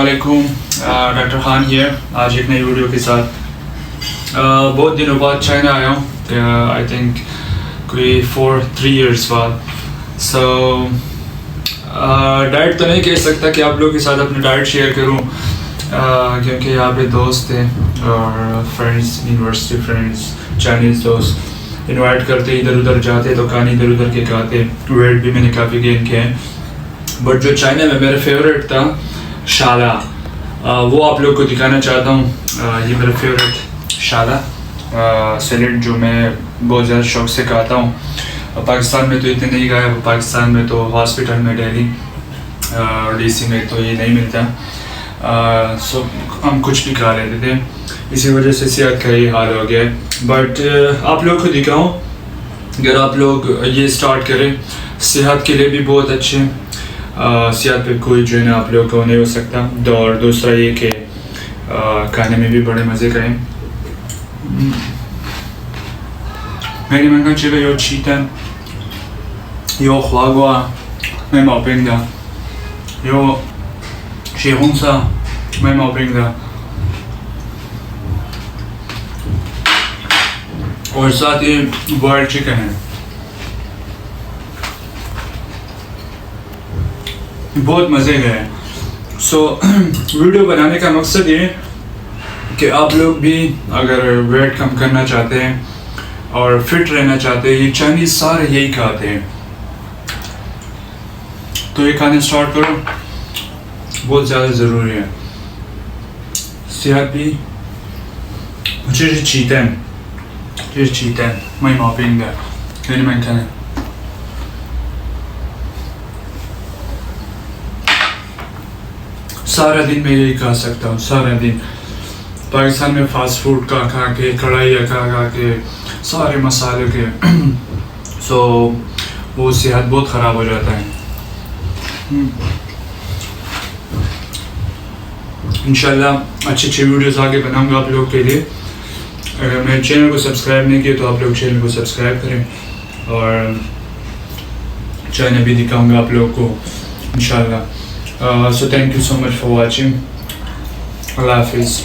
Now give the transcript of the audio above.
Assalamualaikum, Dr. Khan here. آج ایک نئی ویڈیو کے ساتھ بہت دنوں بعد چائنا آیا ہوں. آئی تھنک کوئی 3 years بعد. سو ڈائٹ تو نہیں کہہ سکتا کہ آپ لوگوں کے ساتھ اپنے ڈائٹ شیئر کروں, کیونکہ یہاں پہ دوست تھے اور فرینڈس, یونیورسٹی فرینڈس, چائنیز دوست انوائٹ کرتے, ادھر ادھر جاتے تو کھانے ادھر ادھر کے کھاتے. ویٹ بھی میں نے کافی گین کیا ہے, بٹ جو چائنا میں میرا فیوریٹ تھا شالا, وہ آپ لوگ کو دکھانا چاہتا ہوں. یہ میرا فیوریٹ شالا سیلیڈ جو میں بہت زیادہ شوق سے کھاتا ہوں. پاکستان میں تو اتنے نہیں کھایا, پاکستان میں تو ہاسپٹل میں ڈیلی ڈی سی میں تو یہ نہیں ملتا. سو ہم کچھ بھی کھا لیتے تھے, اسی وجہ سے صحت کا یہ حال ہو گیا ہے. بٹ آپ لوگ کو دکھاؤں, اگر آپ لوگ یہ اسٹارٹ کریں صحت کے لیے بھی بہت اچھے, صحت پہ کوئی جو ہے نا آپ لوگ کو نہیں ہو سکتا. اور دوسرا یہ کہ کھانے میں بھی بڑے مزے کا ہے. میں نے کہا چلو یہ چیتن یہ خواگوا میں موپنگ دا, یہ شیہون سا میں موپنگ دا, اور ساتھ یہ بوائلڈ چکن ہے. بہت مزے کا ہے. سو ویڈیو بنانے کا مقصد یہ کہ آپ لوگ بھی اگر ویٹ کم کرنا چاہتے ہیں اور فٹ رہنا چاہتے ہیں, یہ چائنیز سارے یہی کھاتے ہیں, تو یہ کھانا اسٹارٹ کرو, بہت زیادہ ضروری ہے. صحت بھی مجھے چیتن میں موپنگ گا یعنی میں کھانا سارا دن میں یہی کھا سکتا ہوں. سارا دن پاکستان میں فاسٹ فوڈ کھا کے, کڑھائیاں کھا کے, سارے مسالے کے, سو وہ صحت بہت خراب ہو جاتا ہے. انشاءاللہ اچھی اچھی ویڈیوز آگے بناؤں گا آپ لوگ کے لیے. اگر میرے چینل کو سبسکرائب نہیں کیا تو آپ لوگ چینل کو سبسکرائب کریں, اور چینل بھی دکھاؤں گا آپ لوگ کو انشاءاللہ. So thank you so much for watching. Allah Hafiz.